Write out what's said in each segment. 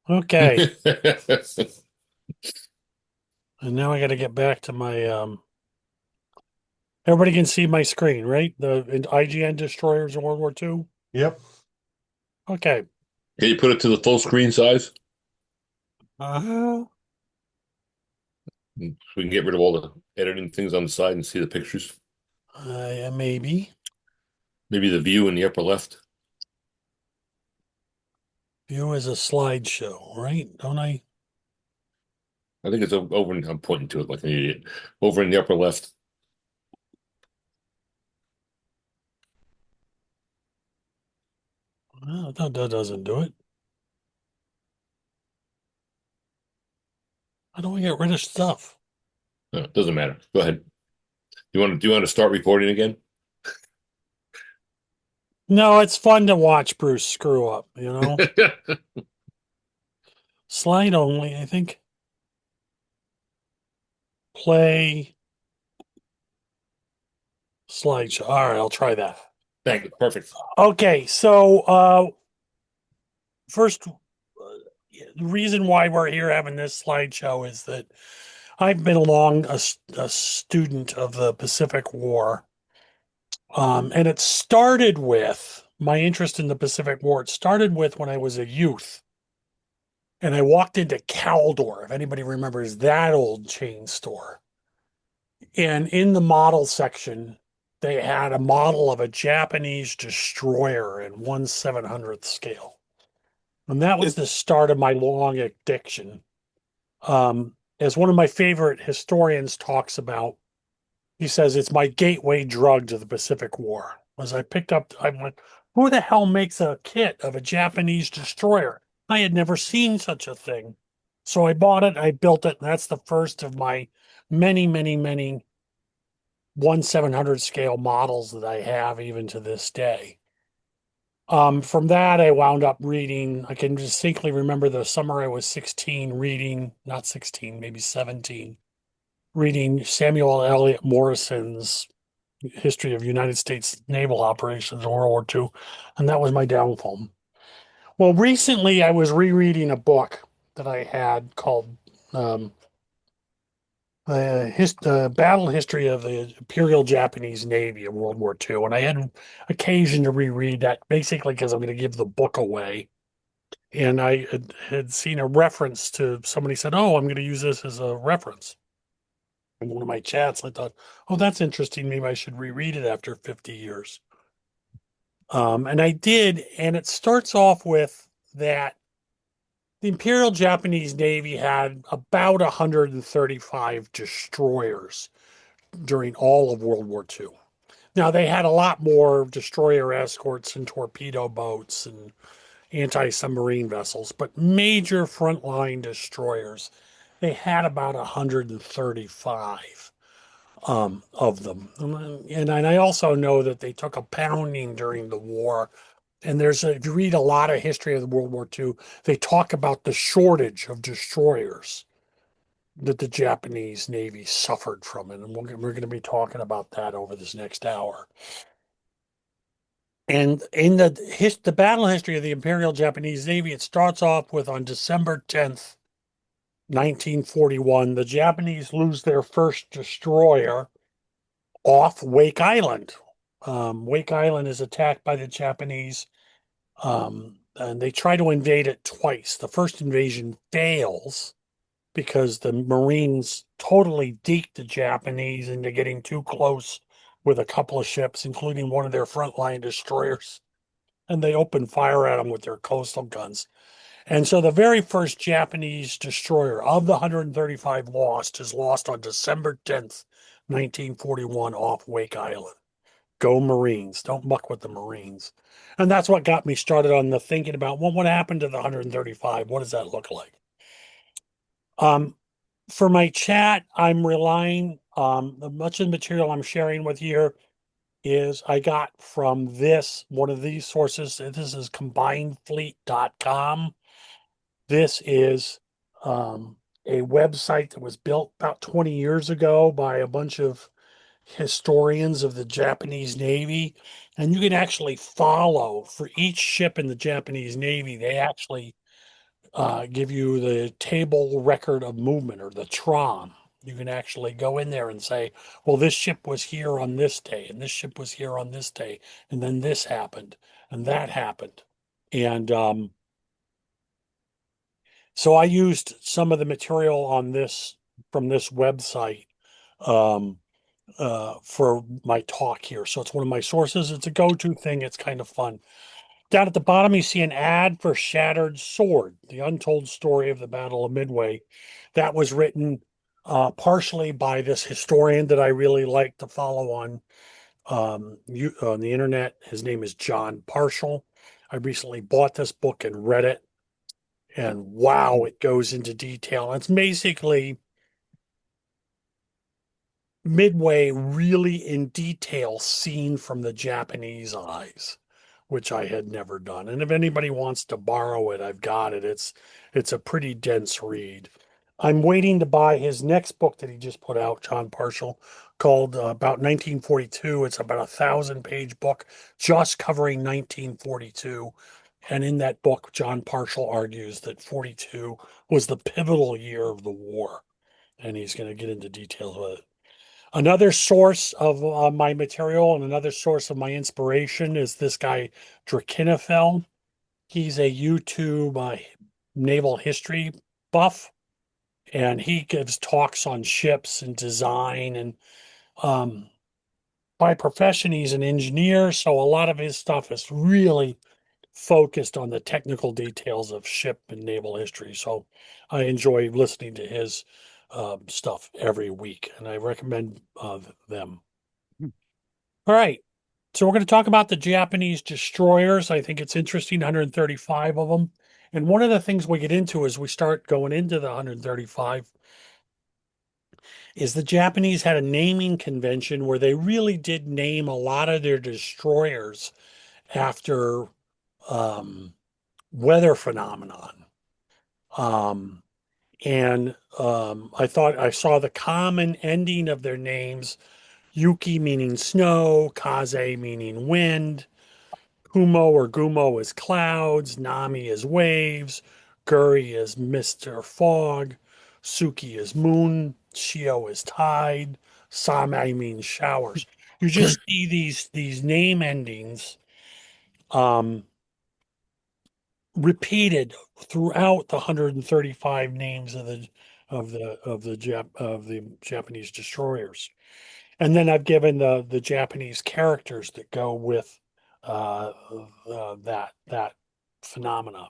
Okay, and now I got to get back to my everybody can see my screen, right? The IGN destroyers in World War II. Yep. Okay. Can you put it to the full screen size Uh, so we can get rid of all the editing things on the side and see the pictures? yeah, maybe. Maybe the view in the upper left. View as a slideshow, right? Don't I? I think it's over. I'm pointing to it like an idiot. Over in the upper left. That doesn't do it. How do we get rid of stuff? No, it doesn't matter. Go ahead. Do you want to start recording again? No, it's fun to watch Bruce screw up, you know? Slide only, I think. Play slideshow. All right, I'll try that. Thank you. Perfect. Okay, so first, the reason why we're here having this slideshow is that I've been a student of the Pacific War, and it started with my interest in the Pacific War. It started with when I was a youth, and I walked into Caldor, if anybody remembers that old chain store. And in the model section, they had a model of a Japanese destroyer in 1/700th scale. And that was the start of my long addiction. As one of my favorite historians talks about, he says it's my gateway drug to the Pacific War. As I picked up, I went, who the hell makes a kit of a Japanese destroyer? I had never seen such a thing. So I bought it, I built it, and that's the first of my many, many, many 1/700 scale models that I have even to this day. From that, I wound up reading. I can distinctly remember the summer I was 16, reading, not 16, maybe 17, reading Samuel Eliot Morrison's History of United States Naval Operations in World War II, and that was my downfall. Well, recently I was rereading a book that I had called um, the battle history of the Imperial Japanese Navy in World War II. And I had occasion to reread that basically because I'm going to give the book away. And I had seen a reference to somebody said, "Oh, I'm going to use this as a reference." In one of my chats, I thought, "Oh, that's interesting. Maybe I should reread it after 50 years." And I did. And it starts off with that the Imperial Japanese Navy had about 135 destroyers during all of World War II. Now, they had a lot more destroyer escorts and torpedo boats and anti submarine vessels, but major frontline destroyers, they had about 135 of them. And I also know that they took a pounding during the war. And if you read a lot of history of the World War II, they talk about the shortage of destroyers that the Japanese Navy suffered from it. And we're going to be talking about that over this next hour. And in the battle history of the Imperial Japanese Navy, it starts off with on December 10th, 1941, the Japanese lose their first destroyer off Wake Island. Wake Island is attacked by the Japanese, and they try to invade it twice. The first invasion fails because the Marines totally deked the Japanese into getting too close with a couple of ships, including one of their frontline destroyers. And they opened fire at them with their coastal guns. And so the very first Japanese destroyer of the 135 lost is lost on December 10th, 1941, off Wake Island. Go Marines. Don't muck with the Marines. And that's what got me started on the thinking about what happened to the 135? What does that look like? Um, for my chat, I'm relying much of the material I'm sharing with you here is I got from one of these sources. This is combinedfleet.com. This is a website that was built about 20 years ago by a bunch of historians of the Japanese Navy. And you can actually follow for each ship in the Japanese Navy, they actually give you the table record of movement or the tron. You can actually go in there and say, well, this ship was here on this day, and this ship was here on this day, and then this happened, and that happened. And so I used some of the material on this from this website um, for my talk here. So it's one of my sources. It's a go-to thing. It's kind of fun. Down at the bottom, you see an ad for Shattered Sword, the untold story of the Battle of Midway. That was written partially by this historian that I really like to follow on the internet. His name is John Parshall. I recently bought this book and read it, and wow, it goes into detail. It's basically Midway really in detail seen from the Japanese eyes, which I had never done. And if anybody wants to borrow it, I've got it. It's a pretty dense read. I'm waiting to buy his next book that he just put out, John Parshall, called About 1942. It's about 1,000-page book just covering 1942. And in that book, John Parshall argues that 42 was the pivotal year of the war. And he's going to get into details with it. Another source of my material and another source of my inspiration is this guy, Drakinafel. He's a YouTube naval history buff, and he gives talks on ships and design. And um, by profession, he's an engineer, so a lot of his stuff is really focused on the technical details of ship and naval history. So I enjoy listening to his stuff every week, and I recommend them. All right. So we're going to talk about the Japanese destroyers. I think it's interesting, 135 of them. And one of the things we get into as we start going into the 135 is the Japanese had a naming convention where they really did name a lot of their destroyers after um, weather phenomenon. Um, and I thought I saw the common ending of their names, Yuki meaning snow, Kaze meaning wind, Kumo or Gumo is clouds, Nami is waves, Guri is mist or fog, Suki is moon, Shio is tide, Same means showers. You just see these name endings um, repeated throughout the 135 names of the Japanese destroyers. And then I've given the Japanese characters that go with uh, that phenomenon.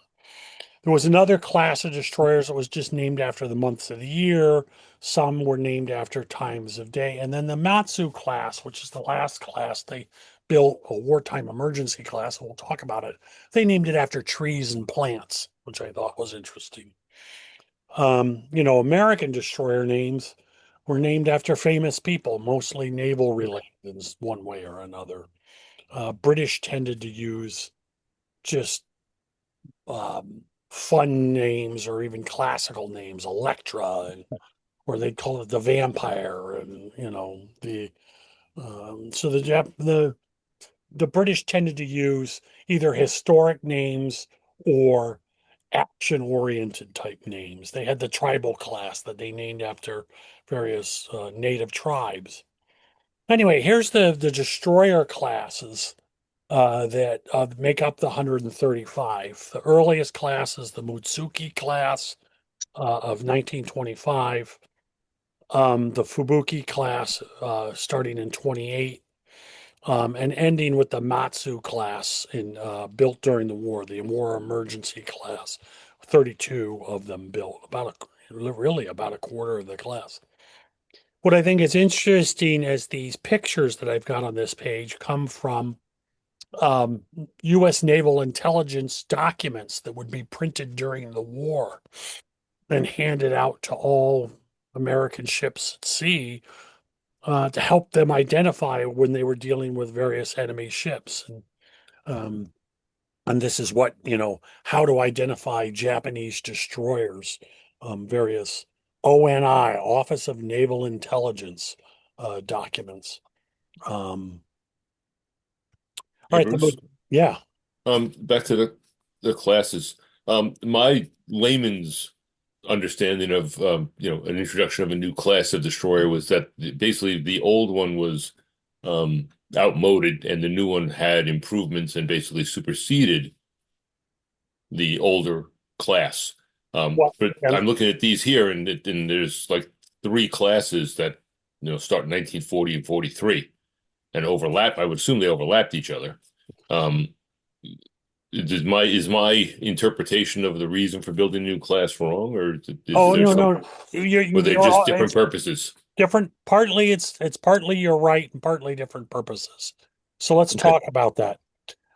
There was another class of destroyers that was just named after the months of the year. Some were named after times of day. And then the Matsu class, which is the last class they built, a wartime emergency class, and we'll talk about it. They named it after trees and plants, which I thought was interesting. American destroyer names were named after famous people, mostly naval related in one way or another. British tended to use just fun names or even classical names, Electra, or they'd call it the vampire, and so the British tended to use either historic names or action oriented type names. They had the tribal class that they named after various native tribes. Anyway, here's the destroyer classes that make up the 135. The earliest class is the Mutsuki class of 1925. The Fubuki class starting in 28. And ending with the Matsu class built during the war, the war emergency class, 32 of them built, really about a quarter of the class. What I think is interesting is these pictures that I've got on this page come from um, U.S. naval intelligence documents that would be printed during the war and handed out to all American ships at sea to help them identify when they were dealing with various enemy ships. Um, and this is how to identify Japanese destroyers, various ONI, Office of Naval Intelligence documents. All Hey, right, Bruce. yeah. Back to the classes. My layman's understanding of an introduction of a new class of destroyer was that basically the old one was outmoded and the new one had improvements and basically superseded the older class. Well, But and I'm looking at these here, and there's like three classes that start in 1940 and 43 and overlap. I would assume they overlapped each other. Um, is my interpretation of the reason for building a new class wrong, or is oh there no, some? no, Were they you're just all, different it's purposes? different. Partly it's partly you're right and partly different purposes. So let's Okay. talk about that.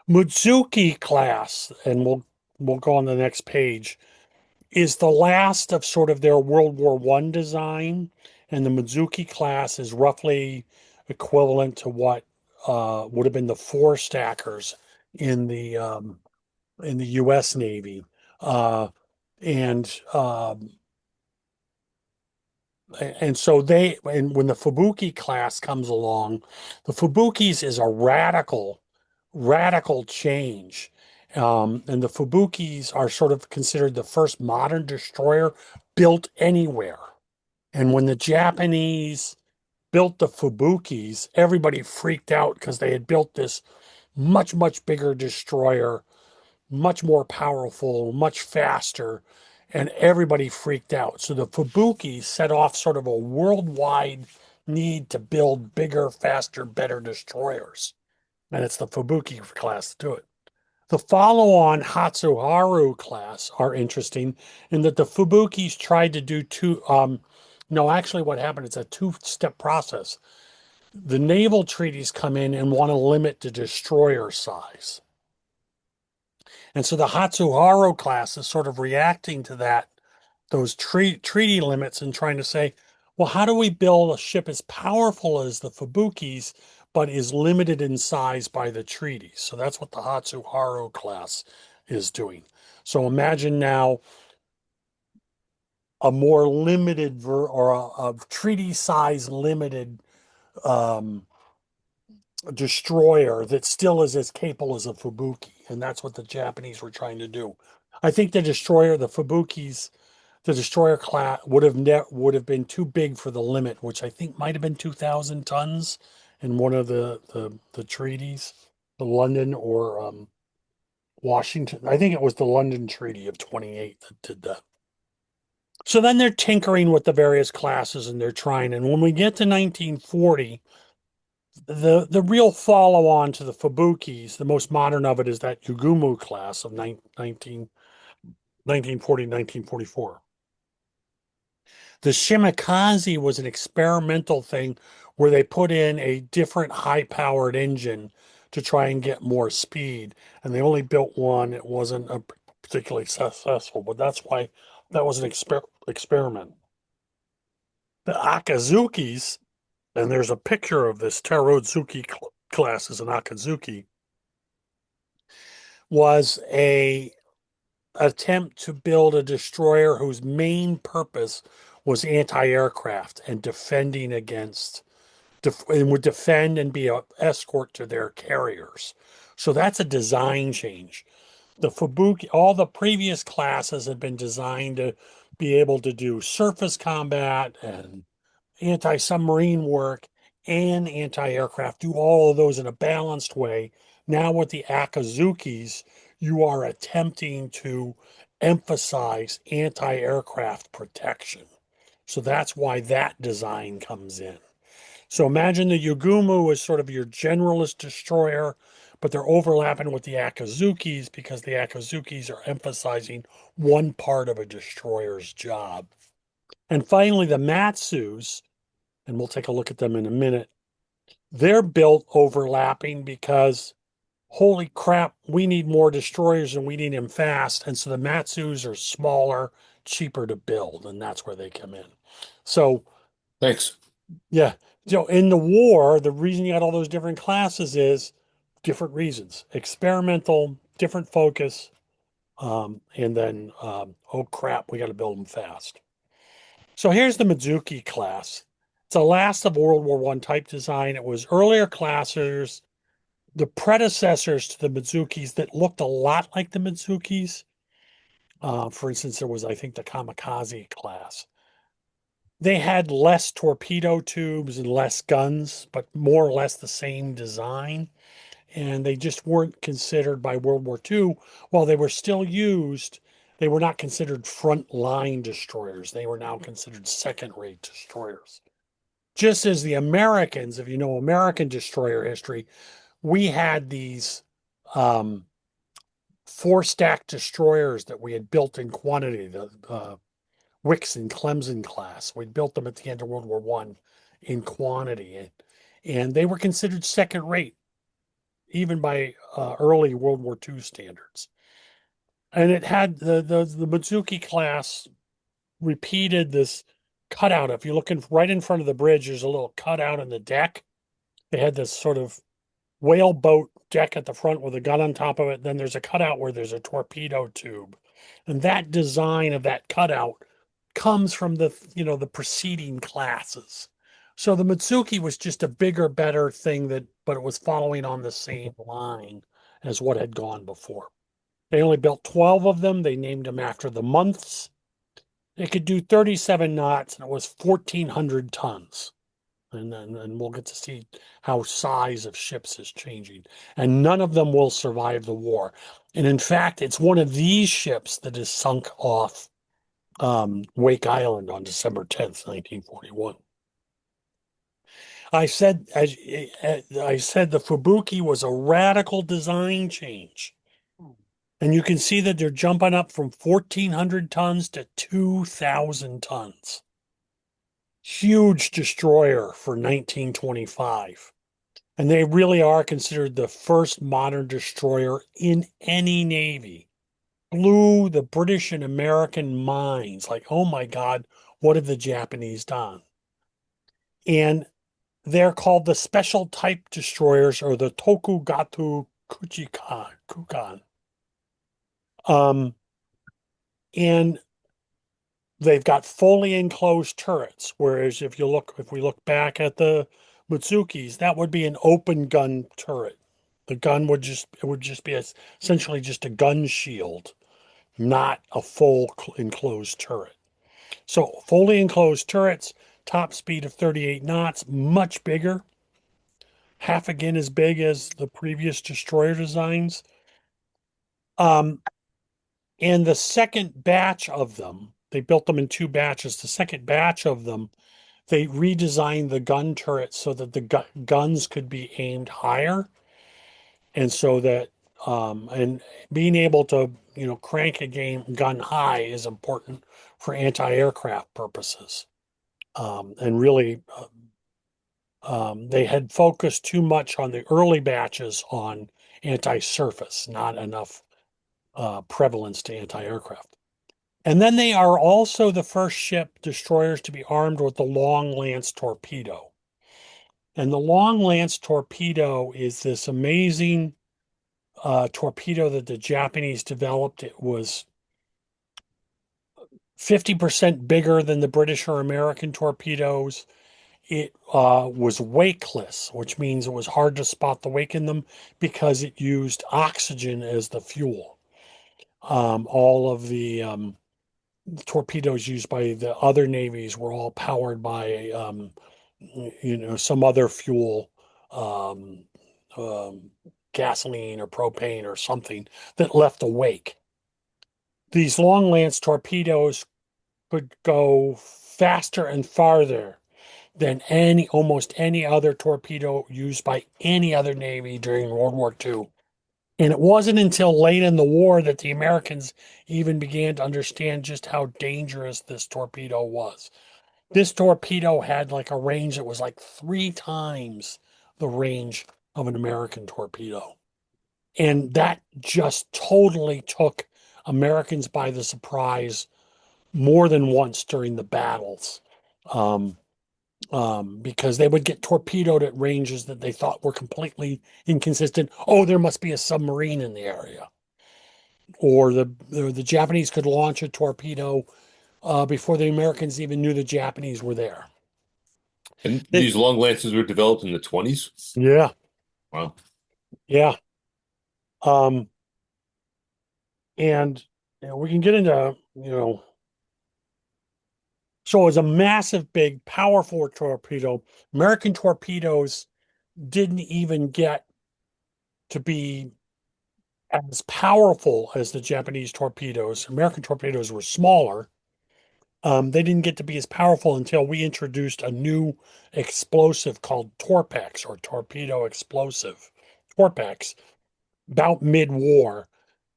Mutsuki class, and we'll go on the next page, is the last of sort of their World War One design, and the Mizuki class is roughly equivalent to what would have been the four stackers in the U.S. Navy, and and so and when the Fubuki class comes along, the Fubukis is a radical change. And the Fubukis are sort of considered the first modern destroyer built anywhere. And when the Japanese built the Fubukis, everybody freaked out because they had built this much bigger destroyer, much more powerful, much faster, and everybody freaked out. So the Fubuki set off sort of a worldwide need to build bigger, faster, better destroyers. And it's the Fubuki class to do it. The follow-on Hatsuharu class are interesting in that the Fubukis tried to do no, actually what happened, it's a two-step process. The naval treaties come in and want to limit the destroyer size. And so the Hatsuharu class is sort of reacting to those treaty limits and trying to say, well, how do we build a ship as powerful as the Fubukis, but is limited in size by the treaties? So that's what the Hatsuharu class is doing. So imagine now a more limited or a treaty size limited um, destroyer that still is as capable as a Fubuki. And that's what the Japanese were trying to do. I think the Fubukis, the destroyer class would have been too big for the limit, which I think might have been 2,000 tons in one of the treaties, the London or Washington. I think it was the London Treaty of 28 that did that. So then they're tinkering with the various classes and they're trying. And when we get to 1940, the real follow on to the Fubukis, the most modern of it is that Yugumu class of 1940, 1944. The Shimakaze was an experimental thing where they put in a different high powered engine to try and get more speed. And they only built one. It wasn't a particularly successful, but that's why that was an experiment. The Akazukis, and there's a picture of this Terodzuki class as an Akazuki, was a attempt to build a destroyer whose main purpose was anti-aircraft and defending against and would defend and be an escort to their carriers. So that's a design change. The Fubuki, all the previous classes had been designed to be able to do surface combat and anti-submarine work and anti-aircraft, do all of those in a balanced way. Now with the Akazukis, you are attempting to emphasize anti-aircraft protection. So that's why that design comes in. So imagine the Yugumu is sort of your generalist destroyer, but they're overlapping with the Akazukis because the Akazukis are emphasizing one part of a destroyer's job. And finally, the Matsus, and we'll take a look at them in a minute, they're built overlapping because holy crap, we need more destroyers and we need them fast. And so the Matsus are smaller, cheaper to build, and that's where they come in. So Thanks. yeah. In the war, the reason you got all those different classes is different reasons. Experimental, different focus, and then oh crap, we got to build them fast. So here's the Mizuki class. It's a last of World War One type design. It was earlier classes, the predecessors to the Mizukis that looked a lot like the Mizukis, For instance, there was, I think, the Kamikaze class. They had less torpedo tubes and less guns, but more or less the same design. And they just weren't considered by World War II. While they were still used, they were not considered front-line destroyers. They were now considered second-rate destroyers. Just as the Americans, if you know American destroyer history, we had these um, four-stack destroyers that we had built in quantity, the Wicks and Clemson class. We'd built them at the end of World War One in quantity, and they were considered second rate even by early World War II standards. And it had the Mizuki class repeated this cutout. If you're looking right in front of the bridge, there's a little cutout in the deck. They had this sort of whaleboat deck at the front with a gun on top of it. Then there's a cutout where there's a torpedo tube. And that design of that cutout comes from the preceding classes. So the Mitsuki was just a bigger, better thing but it was following on the same line as what had gone before. They only built 12 of them. They named them after the months. They could do 37 knots and it was 1,400 tons. And we'll get to see how size of ships is changing. And none of them will survive the war. And in fact, it's one of these ships that is sunk off Wake Island on December 10th, 1941. I said the Fubuki was a radical design change. And you can see that they're jumping up from 1,400 tons to 2,000 tons. Huge destroyer for 1925. And they really are considered the first modern destroyer in any navy. Blew the British and American minds like, oh my God, what have the Japanese done? And they're called the special type destroyers or the Tokugatu Kukan. And they've got fully enclosed turrets, whereas if we look back at the Mitsukis, that would be an open gun turret. The gun would just be essentially just a gun shield, not a full enclosed turret. So fully enclosed turrets, top speed of 38 knots, much bigger, half again as big as the previous destroyer designs. Um, and the second batch of them, they built them in two batches. The second batch of them, they redesigned the gun turret so that the guns could be aimed higher, and so that and being able to crank a gun high is important for anti-aircraft purposes. And really, they had focused too much on the early batches on anti-surface, not enough prevalence to anti-aircraft. And then they are also the first ship destroyers to be armed with the Long Lance torpedo. And the Long Lance torpedo is this amazing torpedo that the Japanese developed. It was 50% bigger than the British or American torpedoes. It was wakeless, which means it was hard to spot the wake in them because it used oxygen as the fuel. All of the torpedoes used by the other navies were all powered by some other fuel, um, um, gasoline or propane or something that left a wake. These long lance torpedoes could go faster and farther than almost any other torpedo used by any other navy during World War II. And it wasn't until late in the war that the Americans even began to understand just how dangerous this torpedo was. This torpedo had like a range that was like 3 times the range of an American torpedo. And that just totally took Americans by the surprise more than once during the battles. Um, because they would get torpedoed at ranges that they thought were completely inconsistent. Oh, there must be a submarine in the area. Or the Japanese could launch a torpedo before the Americans even knew the Japanese were there. And It, these long lances were developed in the 20s. yeah, Wow. yeah. Um, and we can get into, so it was a massive, big, powerful torpedo. American torpedoes didn't even get to be as powerful as the Japanese torpedoes. American torpedoes were smaller. They didn't get to be as powerful until we introduced a new explosive called Torpex or torpedo explosive. Torpex, about mid-war,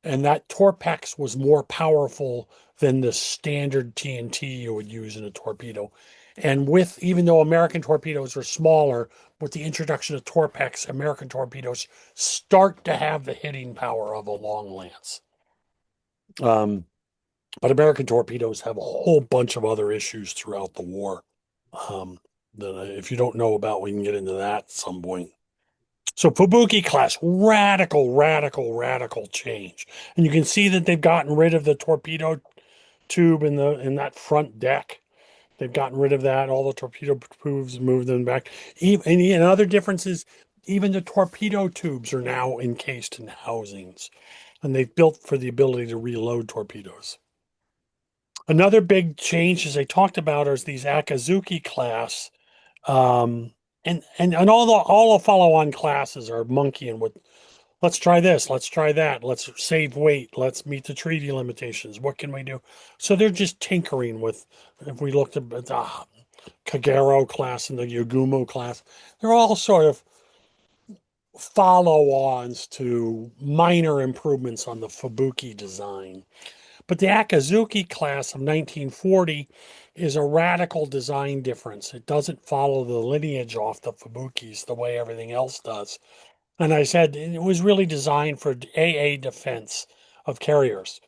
and that Torpex was more powerful than the standard TNT you would use in a torpedo. And with even though American torpedoes are smaller, with the introduction of Torpex, American torpedoes start to have the hitting power of a long lance. Um, but American torpedoes have a whole bunch of other issues throughout the war. Um, that if you don't know about, we can get into that at some point. So Fubuki class, radical, radical, radical change. And you can see that they've gotten rid of the torpedo tube in that front deck. They've gotten rid of that. All the torpedo tubes, moved them back. And other differences, even the torpedo tubes are now encased in housings, and they've built for the ability to reload torpedoes. Another big change, as I talked about, is these Akazuki class. Um, and all the follow-on classes are monkeying with, let's try this, let's try that, let's save weight, let's meet the treaty limitations. What can we do? So they're just tinkering with, if we looked at the Kagero class and the Yagumo class, they're all sort of follow-ons to minor improvements on the Fubuki design. But the Akazuki class of 1940 is a radical design difference. It doesn't follow the lineage off the Fubukis the way everything else does. And I said it was really designed for AA defense of carriers.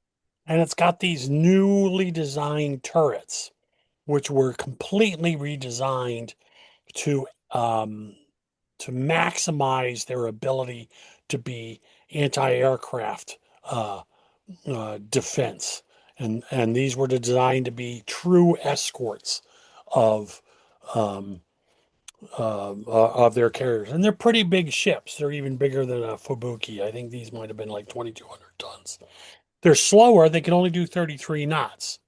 And it's got these newly designed turrets, which were completely redesigned to um, to maximize their ability to be anti-aircraft defense, and these were designed to be true escorts of um, of their carriers, and they're pretty big ships. They're even bigger than a Fubuki. I think these might have been like 2,200 tons. They're slower. They can only do 33 knots.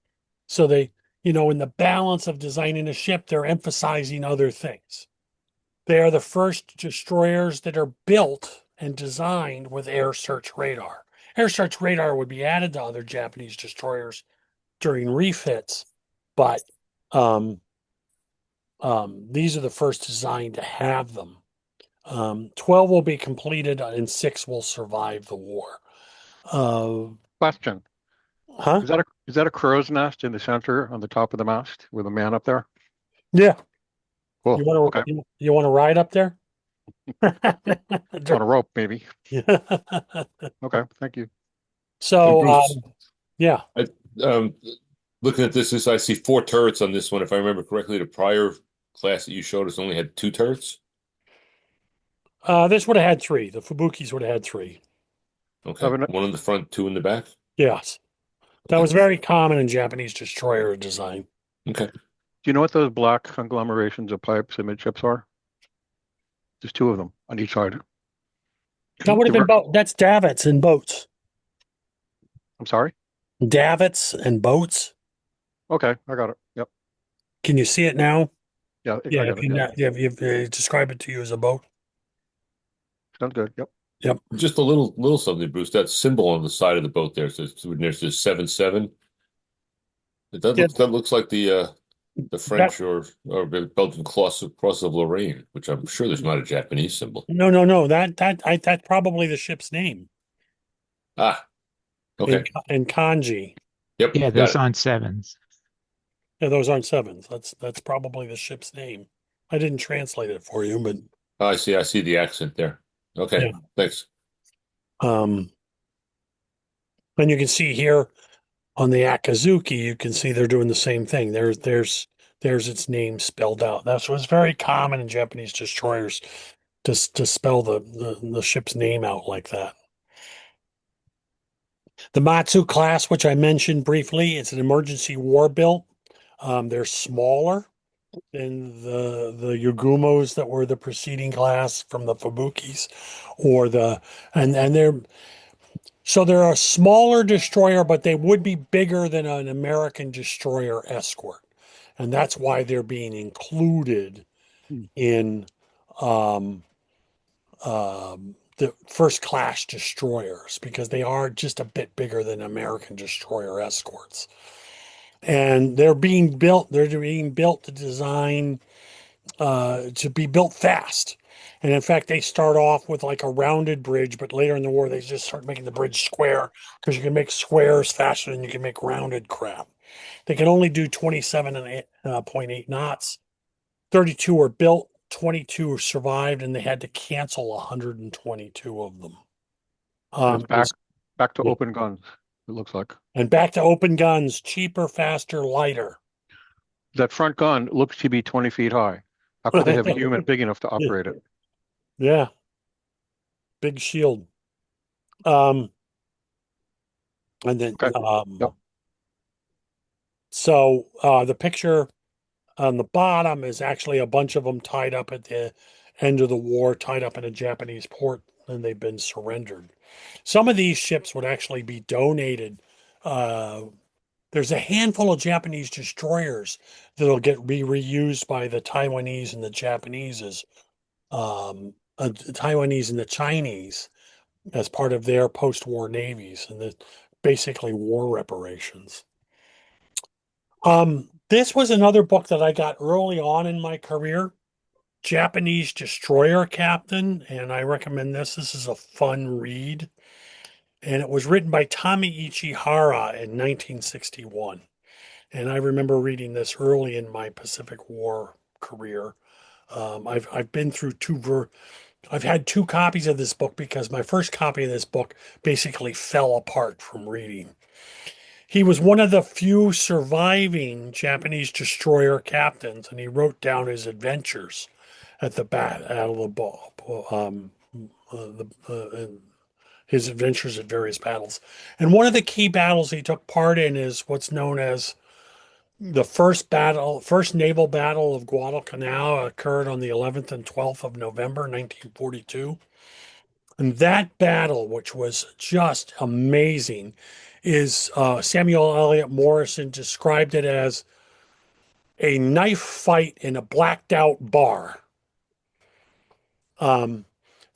So they, in the balance of designing a ship, they're emphasizing other things. They are the first destroyers that are built and designed with air search radar. Air search radar would be added to other Japanese destroyers during refits, but um, these are the first designed to have them. 12 will be completed and 6 will survive the war. Uh, Question. huh? Is that a crow's nest in the center on the top of the mast with a man up there? Yeah. Cool. You want Okay. to you want to ride up there? On a rope, maybe. Yeah. Okay. Thank you. And So Bruce, yeah. I, um, looking at this, I see four turrets on this one. If I remember correctly, the prior class that you showed us only had two turrets. This would have had 3. The Fubukis would have had 3. Have Okay, an- one in the front, two in the back. Yes. That Okay, was very common in Japanese destroyer design. okay. Do you know what those black conglomerations of pipes amidships are? There's two of them on each side. That would have The been ver- that's davits and boats. I'm sorry. Davits and boats. Okay, I got it. Yep. Can you see it now? Yeah, Yeah, I if got it. you Yep. not, yeah, if you describe it to you as a boat. Sounds good. Yep. And Yep. just a little something, Bruce. That symbol on the side of the boat there's this 7-7. Yeah, That looks like the that French or Belgian cross of Lorraine, which I'm sure there's not a Japanese symbol. no. That's probably the ship's name Ah, in okay. in kanji. Yep, Yeah, got those it. aren't sevens. Yeah, those aren't sevens. That's probably the ship's name. I didn't translate it for you, but Oh, I see the accent there. Okay, yeah. thanks. Um, and you can see here on the Akazuki, you can see they're doing the same thing. There's its name spelled out. That's what's very common in Japanese destroyers to spell the ship's name out like that. The Matsu class, which I mentioned briefly, it's an emergency war built. They're smaller than the Yugumos that were the preceding class from the Fubukis, or the and they're So they're a smaller destroyer, but they would be bigger than an American destroyer escort. And that's why they're being included Hmm. in um, the first class destroyers because they are just a bit bigger than American destroyer escorts. And they're being built to design, to be built fast. And in fact, they start off with like a rounded bridge, but later in the war, they just start making the bridge square because you can make squares faster than you can make rounded crap. They can only do 27.8 knots. 32 were built, 22 survived, and they had to cancel 122 of them. And it's It's, back to yeah. open guns, it looks like. And back to open guns, cheaper, faster, lighter. That front gun looks to be 20 feet high. How could they have a human big enough to operate it? Yeah, big shield. Um, and then Okay. Yep. so the picture on the bottom is actually a bunch of them tied up at the end of the war, tied up in a Japanese port, and they've been surrendered. Some of these ships would actually be donated. Uh, there's a handful of Japanese destroyers that'll be reused by the Taiwanese and the Japanese as Taiwanese and the Chinese as part of their post-war navies, and the basically war reparations. This was another book that I got early on in my career, Japanese Destroyer Captain, and I recommend this. This is a fun read, and it was written by Tami Ichihara in 1961. And I remember reading this early in my Pacific War career. I've been through I've had two copies of this book because my first copy of this book basically fell apart from reading. He was one of the few surviving Japanese destroyer captains, and he wrote down his adventures at the Battle of his adventures at various battles. And one of the key battles he took part in is what's known as the first naval battle of Guadalcanal occurred on the 11th and 12th of November, 1942. And that battle, which was just amazing, is Samuel Eliot Morison described it as a knife fight in a blacked out bar. Um,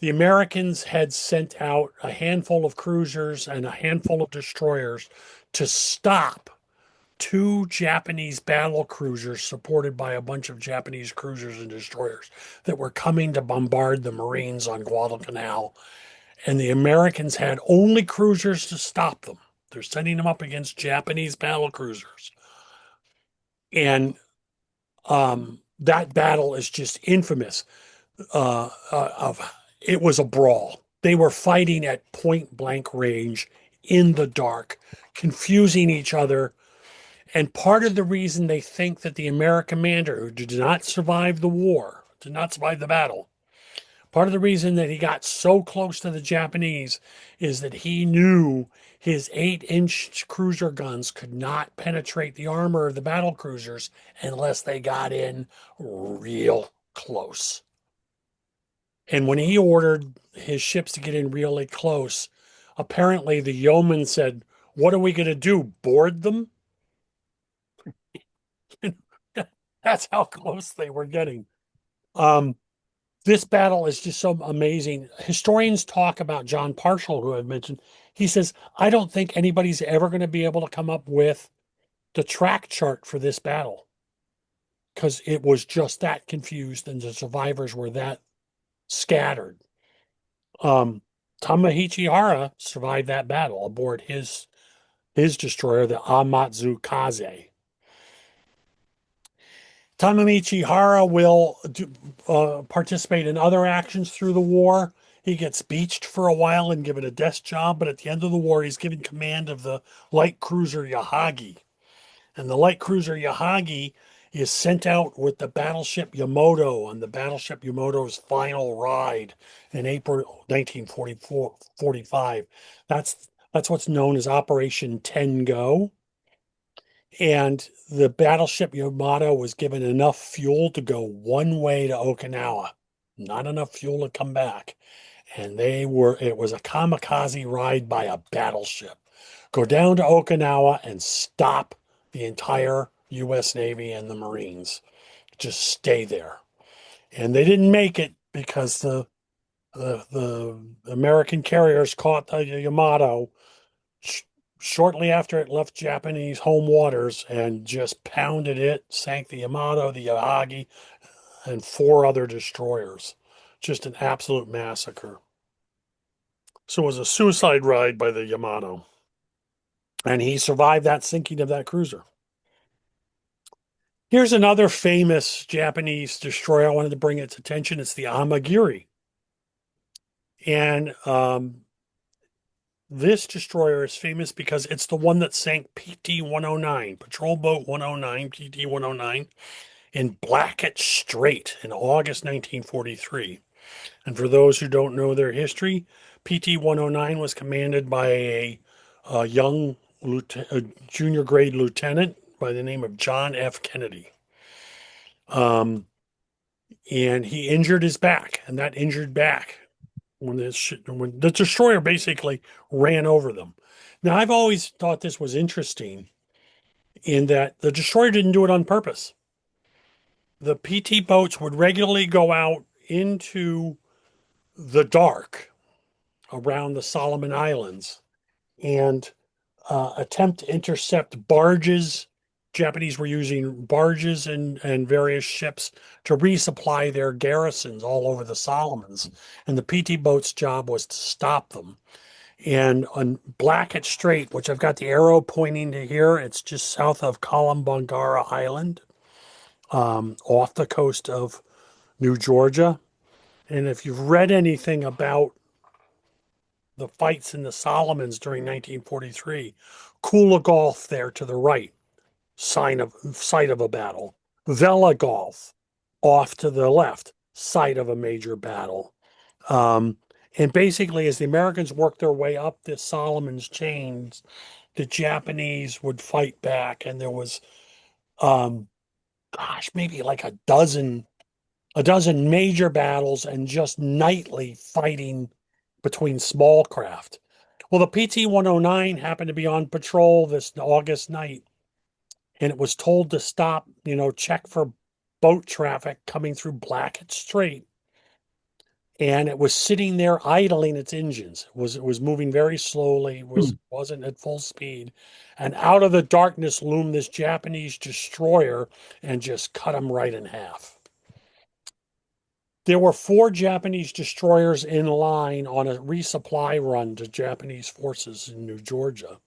the Americans had sent out a handful of cruisers and a handful of destroyers to stop two Japanese battle cruisers supported by a bunch of Japanese cruisers and destroyers that were coming to bombard the Marines on Guadalcanal. And the Americans had only cruisers to stop them. They're sending them up against Japanese battle cruisers. And that battle is just infamous. Of it was a brawl. They were fighting at point blank range in the dark, confusing each other. And part of the reason they think that the American commander, who did not survive the war, did not survive the battle, part of the reason that he got so close to the Japanese is that he knew his 8-inch cruiser guns could not penetrate the armor of the battle cruisers unless they got in real close. And when he ordered his ships to get in really close, apparently the yeoman said, "What are we going to do? Board them?" That's how close they were getting. Um, this battle is just so amazing. Historians talk about John Parshall, who I've mentioned. He says, I don't think anybody's ever going to be able to come up with the track chart for this battle because it was just that confused and the survivors were that scattered. Um, Tamahichi Hara survived that battle aboard his destroyer, the Amatsu Kaze. Tamamichi Hara will participate in other actions through the war. He gets beached for a while and given a desk job, but at the end of the war, he's given command of the light cruiser Yahagi. And the light cruiser Yahagi is sent out with the battleship Yamato on the battleship Yamato's final ride in April 1945. That's what's known as Operation Tengo. And the battleship Yamato was given enough fuel to go one way to Okinawa, not enough fuel to come back. and it was a kamikaze ride by a battleship. Go down to Okinawa and stop the entire US Navy and the Marines. Just stay there. And they didn't make it because the American carriers caught the Yamato sh shortly after it left Japanese home waters and just pounded it, sank the Yamato, the Yahagi, and four other destroyers. Just an absolute massacre. So it was a suicide ride by the Yamato. And he survived that sinking of that cruiser. Here's another famous Japanese destroyer. I wanted to bring its attention. It's the Amagiri. And this destroyer is famous because it's the one that sank PT 109, Patrol Boat 109, PT 109, in Blackett Strait in August 1943. And for those who don't know their history, PT 109 was commanded by a young junior grade lieutenant by the name of John F. Kennedy. And he injured his back, and that injured back when the destroyer basically ran over them. Now, I've always thought this was interesting in that the destroyer didn't do it on purpose. The PT boats would regularly go out into the dark around the Solomon Islands and attempt to intercept barges. Japanese were using barges and various ships to resupply their garrisons all over the Solomons. And the PT boat's job was to stop them. And on Blackett Strait, which I've got the arrow pointing to here, it's just south of Kolombangara Island, off the coast of New Georgia. And if you've read anything about the fights in the Solomons during 1943, Kula Gulf there to the right, site of a battle. Vela Gulf off to the left, site of a major battle. And basically, as the Americans worked their way up the Solomon's chains, the Japanese would fight back, and there was, maybe like a dozen major battles, and just nightly fighting between small craft. Well, the PT 109 happened to be on patrol this August night, and it was told to stop, check for boat traffic coming through Blackett Strait. And it was sitting there idling its engines. It was moving very slowly, wasn't at full speed. And out of the darkness loomed this Japanese destroyer and just cut them right in half. There were four Japanese destroyers in line on a resupply run to Japanese forces in New Georgia.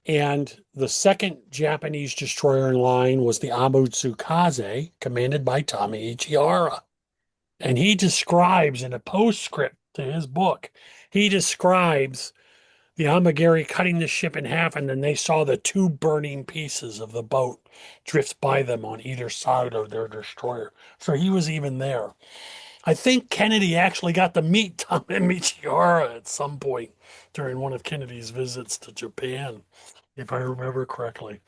And the second Japanese destroyer in line was the Amutsukaze, commanded by Tommy Ichihara. And he describes in a postscript to his book, he describes the Amagiri cutting the ship in half, and then they saw the two burning pieces of the boat drift by them on either side of their destroyer. So he was even there. I think Kennedy actually got to meet Tommy Michihara at some point during one of Kennedy's visits to Japan, if I remember correctly.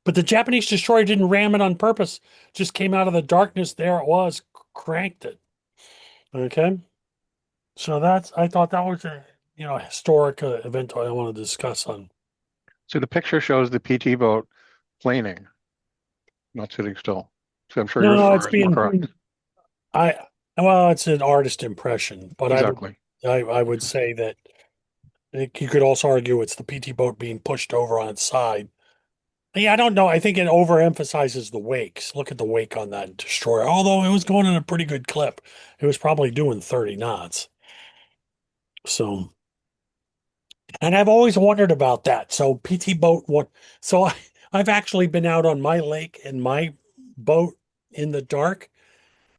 But the Japanese destroyer didn't ram it on purpose, just came out of the darkness. There it was, cranked it. Okay. So I thought that was a, historic event I want to discuss on. So the picture shows the PT boat planing, not sitting still. So I'm sure your No, it's story is more being, correct. well, it's an artist impression, but Exactly. I would say that you could also argue it's the PT boat being pushed over on its side. Yeah, I don't know. I think it overemphasizes the wakes. Look at the wake on that destroyer. Although it was going in a pretty good clip, it was probably doing 30 knots. So, and I've always wondered about that. So PT boat, what? So I've actually been out on my lake in my boat in the dark,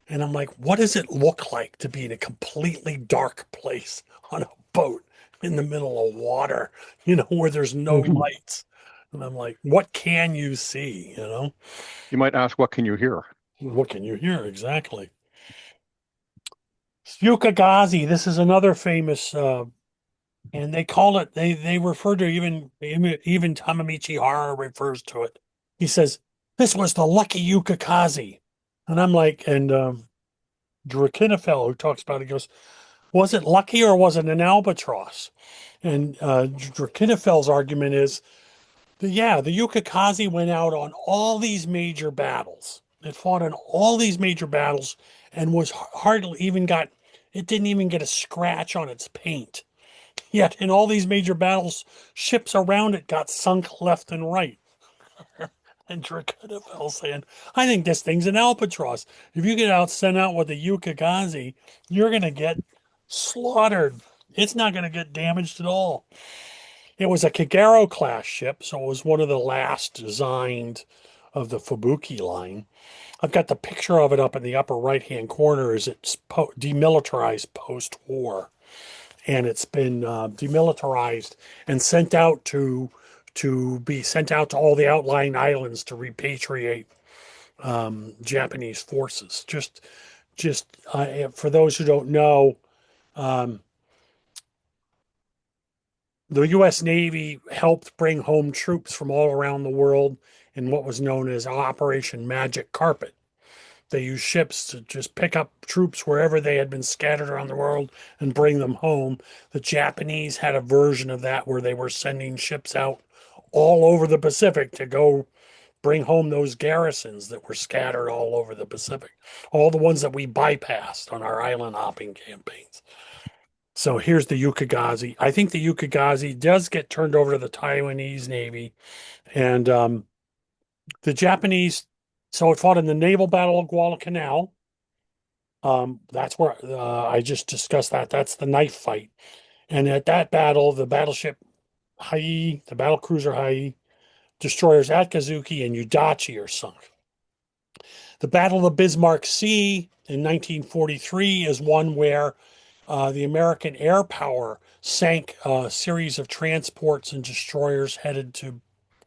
and I'm like, what does it look like to be in a completely dark place on a boat in the middle of water, where there's no lights? And I'm like, what can you see? You might ask, what can you hear? What can you hear? Exactly. Yukagazi, this is another famous, and they call it, they refer to even Tamamichi Hara refers to it. He says, this was the lucky Yukagazi. And I'm like, and Drew Kinefeld, who talks about it, goes, Was it lucky or was it an albatross? And Drakitafel's argument is that, yeah, the Yukikaze went out on all these major battles. It fought in all these major battles and was hardly even got, it didn't even get a scratch on its paint. Yet in all these major battles, ships around it got sunk left and right. And Drakitavel saying, I think this thing's an albatross. If you get out sent out with a Yukikaze, you're going to get slaughtered. It's not going to get damaged at all. It was a Kagero class ship, so it was one of the last designed of the Fubuki line. I've got the picture of it up in the upper right hand corner as it's demilitarized post war. And it's been demilitarized and sent out to be sent out to all the outlying islands to repatriate Japanese forces. Just for those who don't know, um, the U.S. Navy helped bring home troops from all around the world in what was known as Operation Magic Carpet. They used ships to just pick up troops wherever they had been scattered around the world and bring them home. The Japanese had a version of that where they were sending ships out all over the Pacific to go bring home those garrisons that were scattered all over the Pacific, all the ones that we bypassed on our island hopping campaigns. So here's the Yukikaze. I think the Yukikaze does get turned over to the Taiwanese Navy. And the Japanese, so it fought in the naval battle of Guadalcanal. That's where I just discussed that. That's the knife fight. And at that battle, the battleship Hai, the battle cruiser Hai, destroyers Akazuki and Udachi are sunk. The Battle of the Bismarck Sea in 1943 is one where the American air power sank a series of transports and destroyers headed to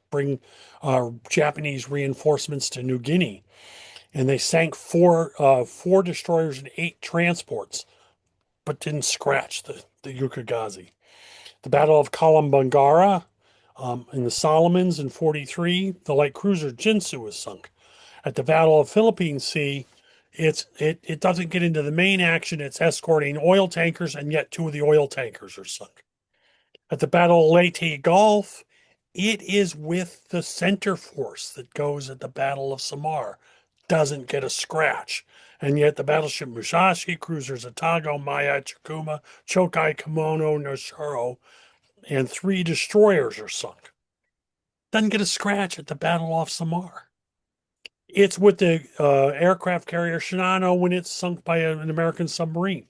bring Japanese reinforcements to New Guinea. And they sank four destroyers and 8 transports, but didn't scratch the Yukikaze. The Battle of Kalimbangara in the Solomons in 43, the light cruiser Jinsu was sunk. At the Battle of Philippine Sea, it doesn't get into the main action. It's escorting oil tankers, and yet 2 of the oil tankers are sunk. At the Battle of Leyte Gulf, it is with the center force that goes at the Battle of Samar. Doesn't get a scratch. And yet the battleship Musashi, cruisers Atago, Maya, Chikuma, Chokai, Kimono, Noshiro, and 3 destroyers are sunk. Doesn't get a scratch at the Battle off Samar. It's with the aircraft carrier Shinano when it's sunk by an American submarine.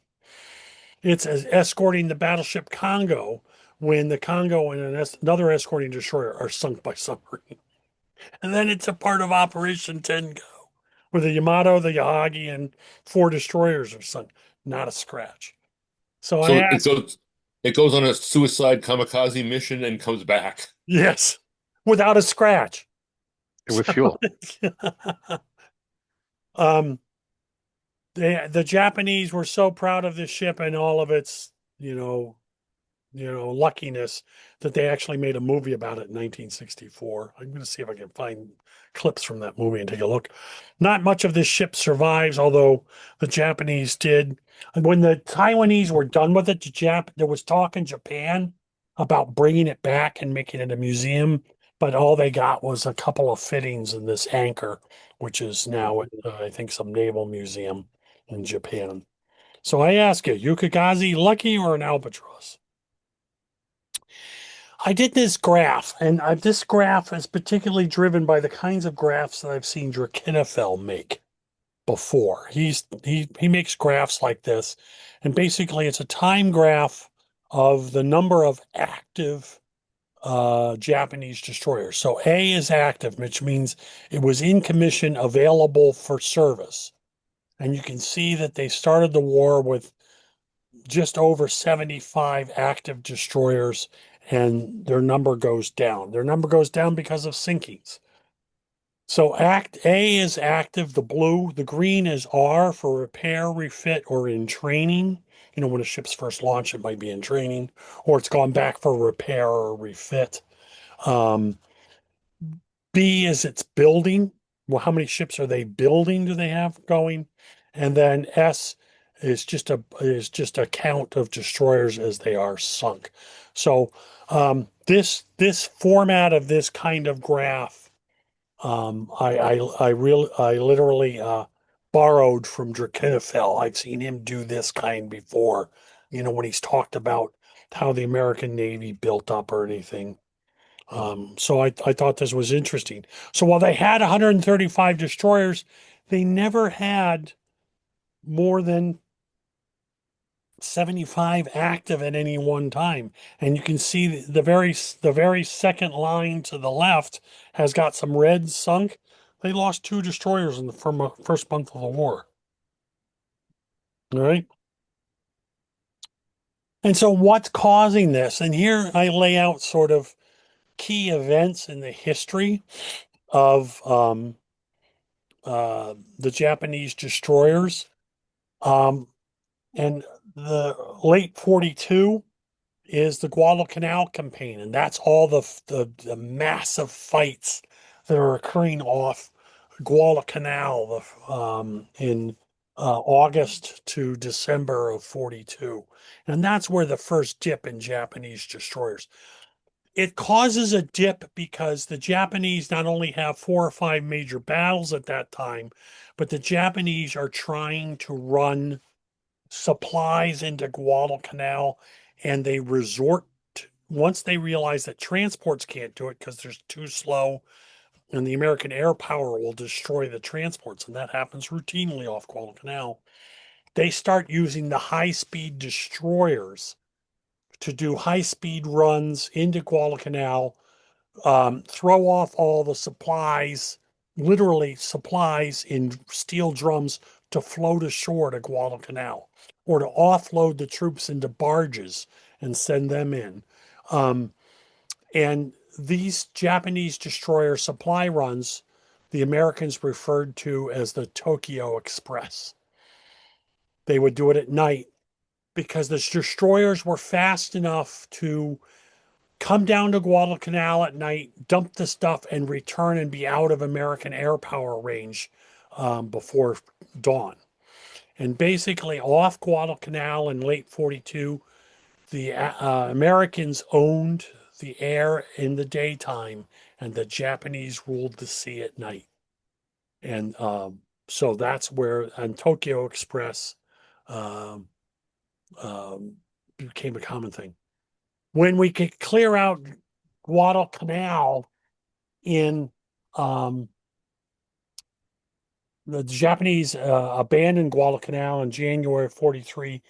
It's escorting the battleship Congo when the Congo and another escorting destroyer are sunk by submarine. And then it's a part of Operation Tengo, where the Yamato, the Yahagi, and 4 destroyers are sunk. Not a scratch. So I So asked, it goes on a suicide kamikaze mission and comes back. yes, without a scratch. With fuel. um, the Japanese were so proud of this ship and all of its, luckiness that they actually made a movie about it in 1964. I'm going to see if I can find clips from that movie and take a look. Not much of this ship survives, although the Japanese did. And when the Taiwanese were done with it, there was talk in Japan about bringing it back and making it a museum, but all they got was a couple of fittings in this anchor, which is now at, I think, some naval museum in Japan. So I ask you, Yukikaze lucky or an albatross? I did this graph, and this graph is particularly driven by the kinds of graphs that I've seen Drakitavel make before. He makes graphs like this, and basically it's a time graph of the number of active Japanese destroyers. So A is active, which means it was in commission, available for service. And you can see that they started the war with just over 75 active destroyers, and their number goes down. Their number goes down because of sinkings. So Act A is active, the blue. The green is R for repair, refit, or in training. When a ship's first launched, it might be in training, or it's gone back for repair or refit. Um, B is it's building. Well, how many ships are they building? Do they have going? And then S is just a count of destroyers as they are sunk. So this format of this kind of graph, I literally borrowed from Drakenophel. I've seen him do this kind before, when he's talked about how the American Navy built up or anything. So I thought this was interesting. So while they had 135 destroyers, they never had more than 75 active at any one time. And you can see the very second line to the left has got some red sunk. They lost 2 destroyers in the first month of the war. All right. And so what's causing this? And here I lay out sort of key events in the history of the Japanese destroyers. And the late 42 is the Guadalcanal campaign, and that's all the massive fights that are occurring off Guadalcanal in August to December of 42. And that's where the first dip in Japanese destroyers. It causes a dip because the Japanese not only have 4 or 5 major battles at that time, but the Japanese are trying to run supplies into Guadalcanal, and they once they realize that transports can't do it because they're too slow, and the American air power will destroy the transports, and that happens routinely off Guadalcanal. They start using the high-speed destroyers to do high-speed runs into Guadalcanal, throw off all the supplies, literally supplies in steel drums to float ashore to Guadalcanal, or to offload the troops into barges and send them in. And these Japanese destroyer supply runs, the Americans referred to as the Tokyo Express. They would do it at night because the destroyers were fast enough to come down to Guadalcanal at night, dump the stuff, and return and be out of American air power range before dawn. And basically, off Guadalcanal in late 42, the Americans owned the air in the daytime, and the Japanese ruled the sea at night. And so that's where, and Tokyo Express um, became a common thing. When we could clear out Guadalcanal in the Japanese abandoned Guadalcanal in January of 43.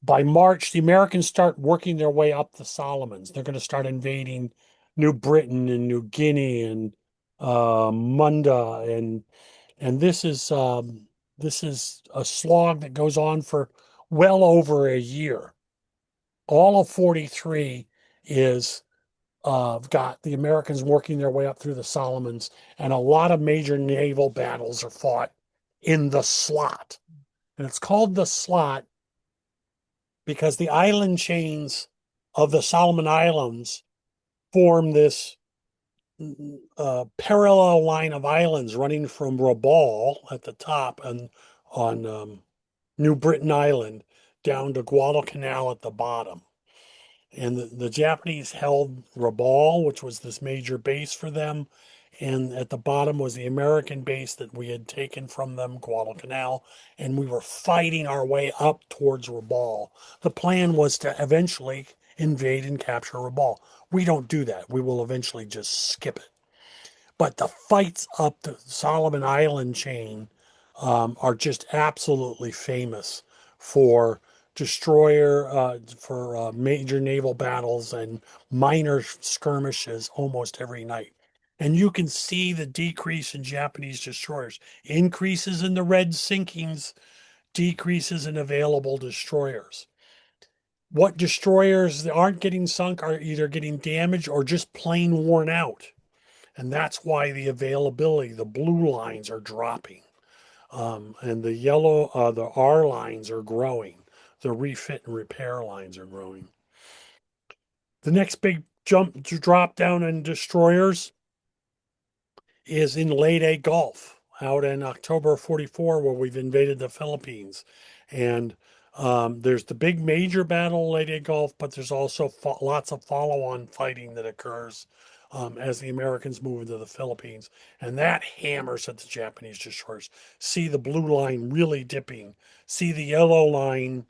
By March, the Americans start working their way up the Solomons. They're going to start invading New Britain and New Guinea and Munda, and this is a slog that goes on for well over a year. All of 43 is got the Americans working their way up through the Solomons, and a lot of major naval battles are fought in the slot. And it's called the slot because the island chains of the Solomon Islands form this parallel line of islands running from Rabaul at the top and on New Britain Island down to Guadalcanal at the bottom. And the Japanese held Rabaul, which was this major base for them. And at the bottom was the American base that we had taken from them, Guadalcanal. And we were fighting our way up towards Rabaul. The plan was to eventually invade and capture Rabaul. We don't do that. We will eventually just skip it. But the fights up the Solomon Island chain are just absolutely famous for for major naval battles and minor skirmishes almost every night. And you can see the decrease in Japanese destroyers, increases in the red sinkings, decreases in available destroyers. What destroyers that aren't getting sunk are either getting damaged or just plain worn out. And that's why the availability, the blue lines are dropping. And the the R lines are growing. The refit and repair lines are growing. The next big jump to drop down in destroyers is in Leyte Gulf, out in October of 44, where we've invaded the Philippines. And there's the big major battle of Leyte Gulf, but there's also lots of follow-on fighting that occurs as the Americans move into the Philippines, and that hammers at the Japanese destroyers. See the blue line really dipping. See the yellow line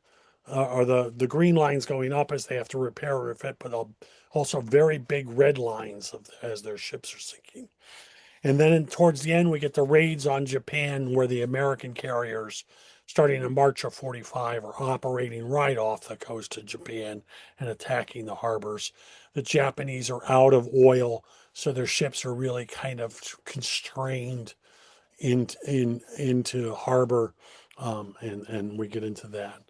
or the green lines going up as they have to repair or refit, but also very big red lines as their ships are sinking. And then towards the end, we get the raids on Japan, where the American carriers, starting in March of 45, are operating right off the coast of Japan and attacking the harbors. The Japanese are out of oil, so their ships are really kind of constrained into harbor, and we get into that.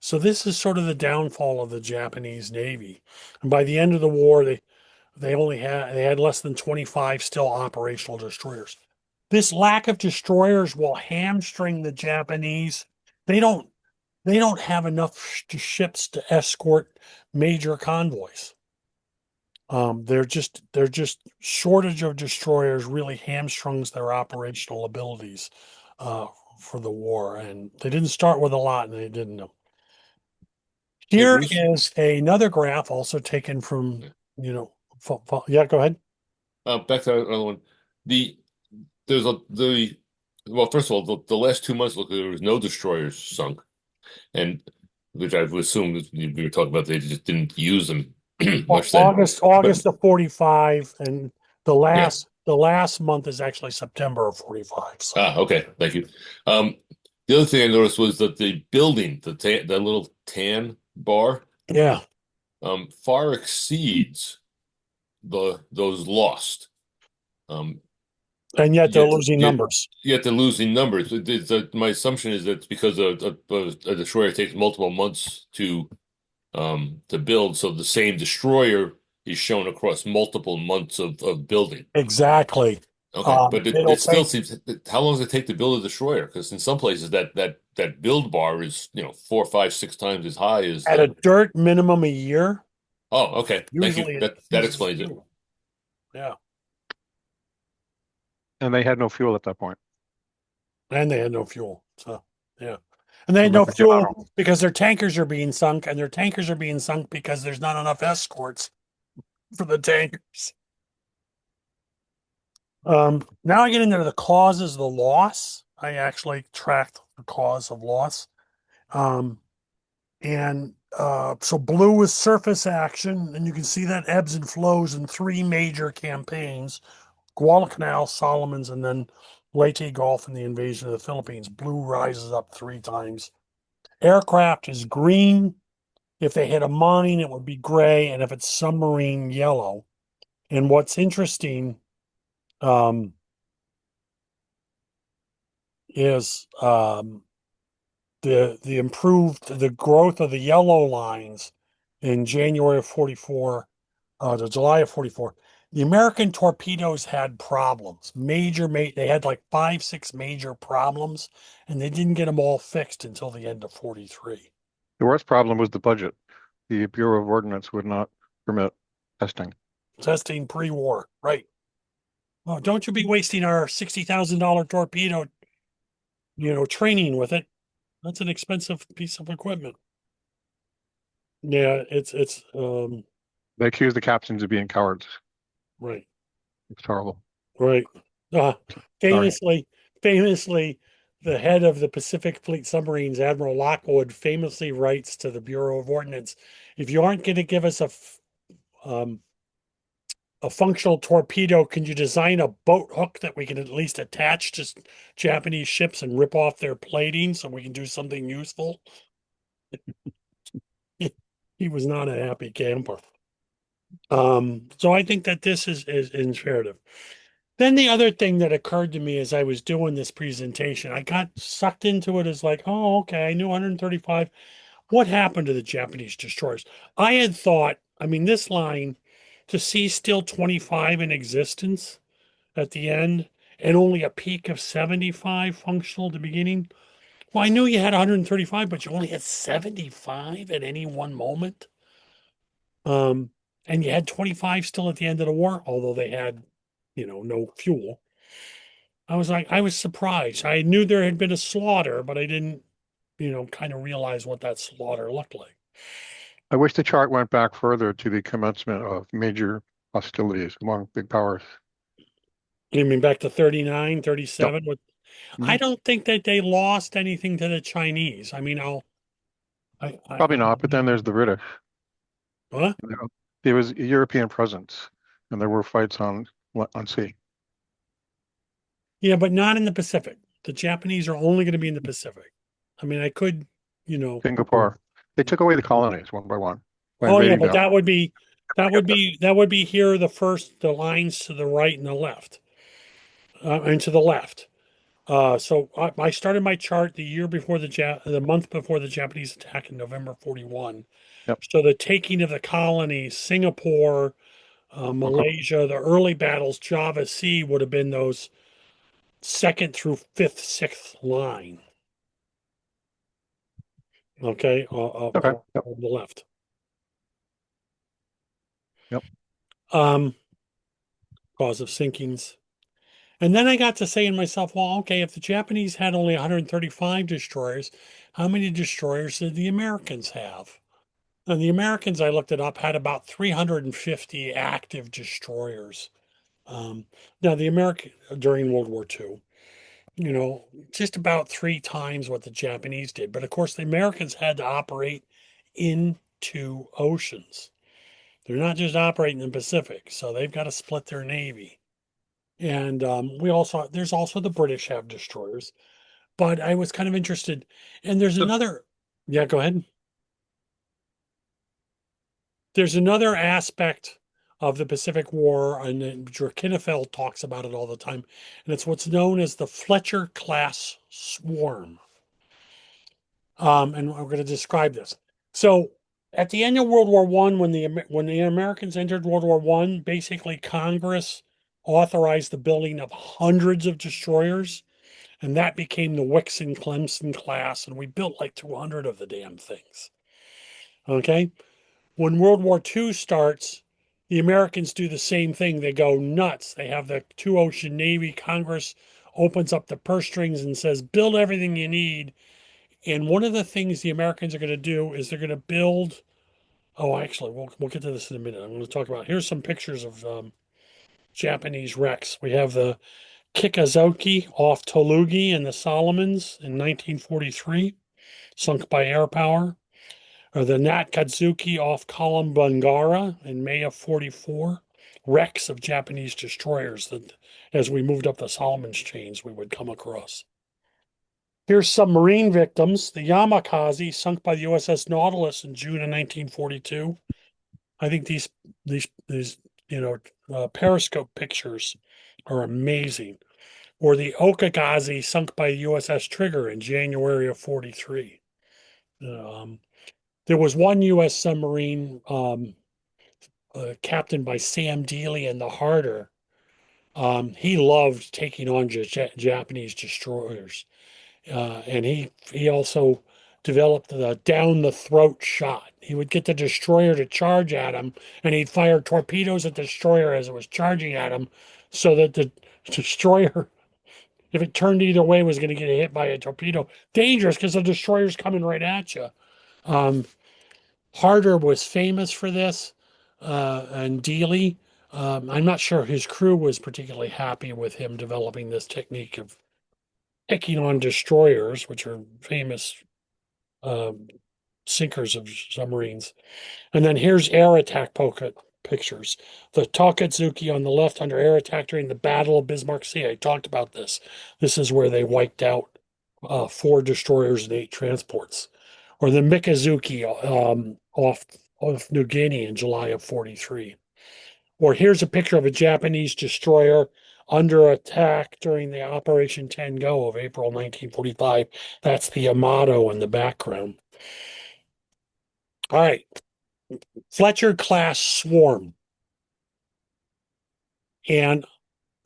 So this is sort of the downfall of the Japanese Navy. And by the end of the war, they had less than 25 still operational destroyers. This lack of destroyers will hamstring the Japanese. They don't they don't have enough ships to escort major convoys. They're just shortage of destroyers really hamstrings their operational abilities uh, for the war, and they didn't start with a lot, and they didn't know. Hey, Here Bruce. is another graph, also taken from yeah. Go ahead. Back to another one. The there's a the well, first of all, the last 2 months, look, there was no destroyers sunk, and which I would assume that we were talking about they just didn't use them much then. But August of 45, and the yeah, last month is actually September of 45. So okay, thank you. Um, the other thing I noticed was that the building, the little tan bar, yeah, far exceeds those lost. Um, and yet they're yet losing yet numbers. yet they're losing numbers. My assumption is that it's because a destroyer takes multiple months to build, so the same destroyer is shown across multiple months of building. Exactly. Okay, but It'll it still take seems, how long does it take to build a destroyer? Because in some places that build bar is, 4, 5, 6 times as high as at a the. dirt minimum a year. Oh, okay. Thank you. Usually it That uses explains it. fewer. Yeah, And they had no fuel at that point. and they had no fuel. So yeah, and they had no Remember Yamato. fuel because their tankers are being sunk, and their tankers are being sunk because there's not enough escorts for the tankers. Now I get into the causes of the loss. I actually tracked the cause of loss. Um, and so blue is surface action, and you can see that ebbs and flows in three major campaigns: Guadalcanal, Solomons, and then Leyte Gulf and the invasion of the Philippines. Blue rises up three times. Aircraft is green. If they hit a mine, it would be gray, and if it's submarine, yellow. And what's interesting um, is the growth of the yellow lines in January of 44 to July of 44. The American torpedoes had problems. They had like 5, 6 major problems, and they didn't get them all fixed until the end of 43. The worst problem was the budget. The Bureau of Ordnance would not permit testing. Testing pre-war, right? Oh, don't you be wasting our $60,000 torpedo, training with it. That's an expensive piece of equipment. Yeah, it's They accused the captains of being cowards. right. It's horrible. Right. Uh, Sorry. famously, famously, the head of the Pacific Fleet Submarines, Admiral Lockwood, famously writes to the Bureau of Ordnance, "If you aren't going to give us um, a functional torpedo, can you design a boat hook that we can at least attach to Japanese ships and rip off their plating so we can do something useful?" He was not a happy camper. So I think that this is imperative. Then the other thing that occurred to me as I was doing this presentation, I got sucked into it as like, oh, okay, I knew 135. What happened to the Japanese destroyers? I had thought, I mean, this line to see still 25 in existence at the end and only a peak of 75 functional at the beginning. Well, I knew you had 135, but you only had 75 at any one moment. Um, and you had 25 still at the end of the war, although they had, no fuel. I was surprised. I knew there had been a slaughter, but I didn't kind of realize what that slaughter looked like. I wish the chart went back further to the commencement of major hostilities among big powers. You mean back to 39, Yep. 37? I Mhm. don't think that they lost anything to the Chinese. I mean, Probably not, but then there's the British. what? You know, there was a European presence, and there were fights on sea. Yeah, but not in the Pacific. The Japanese are only going to be in the Pacific. I mean, I could, you know, Singapore. They took away the colonies one by one by oh yeah, invading but them. that would be here the lines to the right and the left, and to the left. So I started my chart the month before the Japanese attack in November 41. Yep. So the taking of the colonies, Singapore, Hong Kong. Malaysia, the early battles, Java Sea would have been those second through fifth, sixth line. Okay, Okay. Yep. on the left. Yep. Um, cause of sinkings. And then I got to saying to myself, well, okay, if the Japanese had only 135 destroyers, how many destroyers did the Americans have? And the Americans, I looked it up, had about 350 active destroyers. Um, now, the American during World War II, just about three times what the Japanese did. But of course, the Americans had to operate in two oceans. They're not just operating in the Pacific, so they've got to split their navy. And there's also the British have destroyers, but I was kind of interested. And yeah, go ahead. There's another aspect of the Pacific War, and Kinefeld talks about it all the time, and it's what's known as the Fletcher class swarm. And we're going to describe this. So, at the end of World War One, when the Americans entered World War One, basically Congress authorized the building of hundreds of destroyers, and that became the Wixon Clemson class, and we built like 200 of the damn things. Okay, when World War II starts, the Americans do the same thing. They go nuts. They have the two ocean navy. Congress opens up the purse strings and says, build everything you need. And one of the things the Americans are going to do is they're going to build. Oh, actually, we'll get to this in a minute. I'm going to talk about. Here's some pictures of Japanese wrecks. We have the Kikazoki off Tolugi in the Solomons in 1943, sunk by air power. Or the Natkatsuki off Kolombangara in May of 44. Wrecks of Japanese destroyers that, as we moved up the Solomons chains, we would come across. Here's submarine victims. The Yamakaze sunk by the USS Nautilus in June of 1942. I think these periscope pictures are amazing. Or the Okagaze sunk by USS Trigger in January of 43. Um, there was one U.S. submarine captained by Sam Dealey in the Harder. He loved taking on Japanese destroyers. And he also developed the down the throat shot. He would get the destroyer to charge at him, and he'd fire torpedoes at the destroyer as it was charging at him, so that the destroyer, if it turned either way, was going to get hit by a torpedo. Dangerous because the destroyer's coming right at you. Um, Harder was famous for this, and Dealey. I'm not sure his crew was particularly happy with him developing this technique of picking on destroyers, which are famous um, sinkers of submarines. And then here's air attack pictures. The Takatsuki on the left under air attack during the Battle of Bismarck Sea. I talked about this. This is where they wiped out 4 destroyers and 8 transports. Or the Mikazuki off New Guinea in July of 43. Or here's a picture of a Japanese destroyer under attack during the Operation Tango of April 1945. That's the Yamato in the background. All right, Fletcher class swarm. And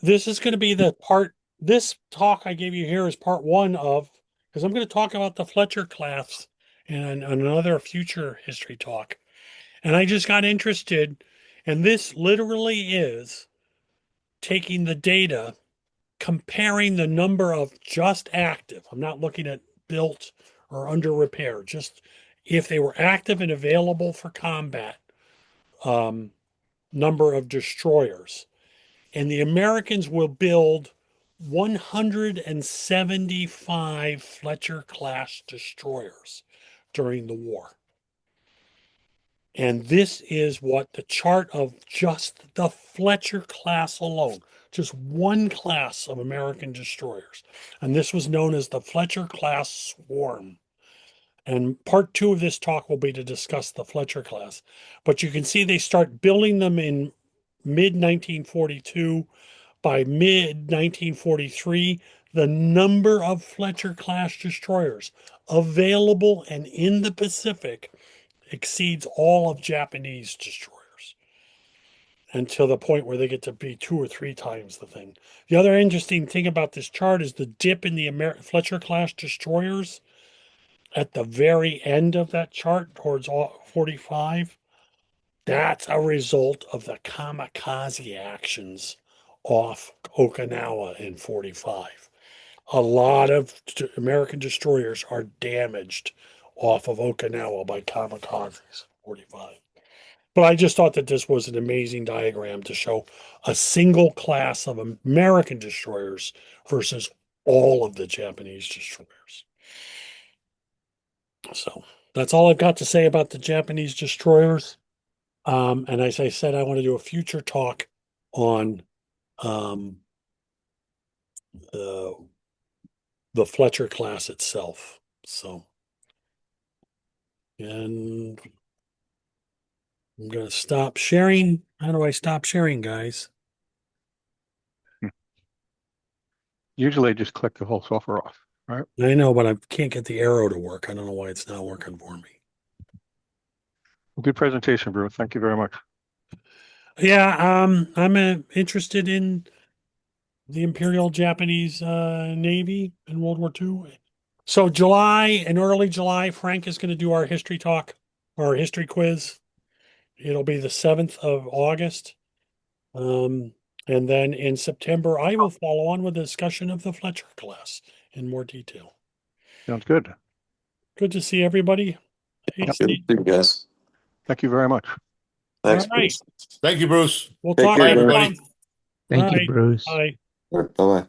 this is going to be the part, this talk I gave you here is part one of, because I'm going to talk about the Fletcher class in another future history talk. And I just got interested, and this literally is taking the data, comparing the number of just active. I'm not looking at built or under repair, just if they were active and available for combat, number of destroyers. And the Americans will build 175 Fletcher class destroyers during the war. And this is what the chart of just the Fletcher class alone, just one class of American destroyers. And this was known as the Fletcher class swarm. And part two of this talk will be to discuss the Fletcher class. But you can see they start building them in mid 1942. By mid 1943, the number of Fletcher class destroyers available and in the Pacific exceeds all of Japanese destroyers, until the point where they get to be 2 or 3 times the thing. The other interesting thing about this chart is the dip in the Fletcher class destroyers at the very end of that chart towards 45. That's a result of the kamikaze actions off Okinawa in 45. A lot of American destroyers are damaged off of Okinawa by kamikazes 45. But I just thought that this was an amazing diagram to show a single class of American destroyers versus all of the Japanese destroyers. So that's all I've got to say about the Japanese destroyers. And as I said, I want to do a future talk on the Fletcher class itself. So, and I'm going to stop sharing. How do I stop sharing, guys? Usually just click the whole software off, right? I know, but I can't get the arrow to work. I don't know why it's not working for me. Good presentation, Bruce. Thank you very much. Yeah, I'm interested in the Imperial Japanese Navy in World War II. So in early July, Frank is going to do our history talk, our history quiz. It'll be the 7th of August. And then in September, I will follow on with a discussion of the Fletcher class in more detail. Sounds good. Good to see everybody. Hey, Yep. Steve. Good, guys. Thank you very much. Thanks, All right. Bruce. Thank you, Bruce. We'll Take talk care, next everybody. month. Thank All you, right. Bruce. Bye. Bye bye.